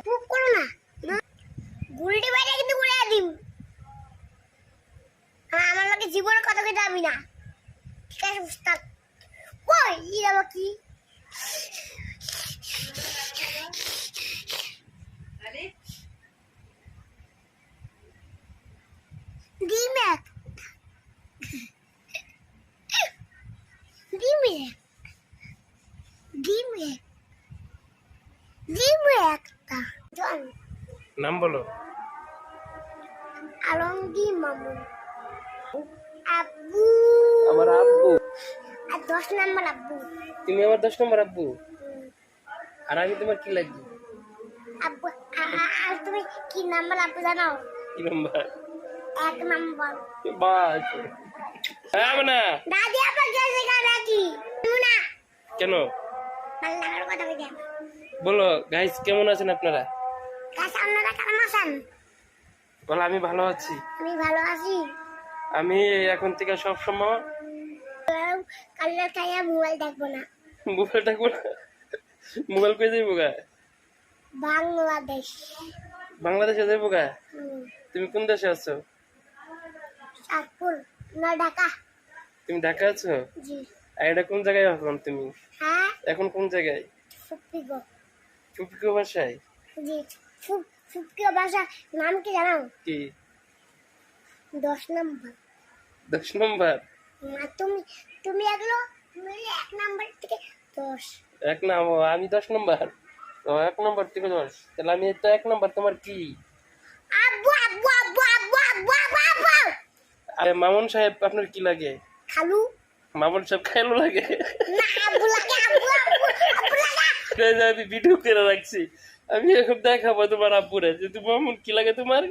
চুপ করো না, গুলটি বাইরে কিন্তু গুলে দিম। আমার লোকে জীবনের কথা কইতে আমি না, ঠিক আছে উস্তাদ? কই ইরা কি ডিমে ডিমে ডিমে ডিমে একটা জন নাম বলো। আলমগীর মামুন, আব্বু। আমার আব্বু। আর 10 নম্বর আব্বু। তুমি আমার 10 নম্বর আব্বু। আর আমি তোমার কি লাগবে? আব্বু। আর তুমি কি নাম্বার আব্বু জানো? কি নাম্বার? 1 নম্বর। বাস হ্যাঁ না দাদি আপনার কাছে নাকি না? কেন পাল্লার কথা কই দেন। বলো গাইস, কেমন আছেন আপনারা? কাছে আপনারা কেমন আছেন? বলো আমি ভালো আছি। আমি ভালো আছি। আমি এখন থেকে সব সময় কাল্লার খাইয়া মোবাইল দেখবো না। মোবাইল থাকবো না। মোবাইল কই যাইবো গা? বাংলাদেশ। বাংলাদেশে যাইবো গা? তুমি কোন দেশে আছো? চাঁদপুর না ঢাকা। তুমি ঢাকা আছো? জি। আর এটা কোন জায়গায় এখন তুমি? হ্যাঁ এখন কোন জায়গায়? ফুপিগো। ফুপিকো বাসায়? জি। ফুপিগো বাসা নাম কি জানো? কি? 10 নম্বর। 10 নম্বর? না তুমি এগুলো তুমি 1 নাম্বার থেকে 10। এক নাম আমি 10 নম্বর। তো 1 নম্বর থেকে 10, তাহলে আমি তো 1 নম্বর। তোমার কি? আব্বু আব্বু আব্বু আব্বু আব্বু আব্বু আব্বু। আরে মামুন সাহেব আপনার কি লাগে? খালু। মামুন সাহেব খাইলো লাগে? না আব্বু লাগে, আব্বু আব্বু আব্বু লাগে। এই যে আমি ভিডিও করে রাখছি, আমি এখন দেখাবো তোমার আব্বুরে যে তোমার মামুন কি লাগে তোমার।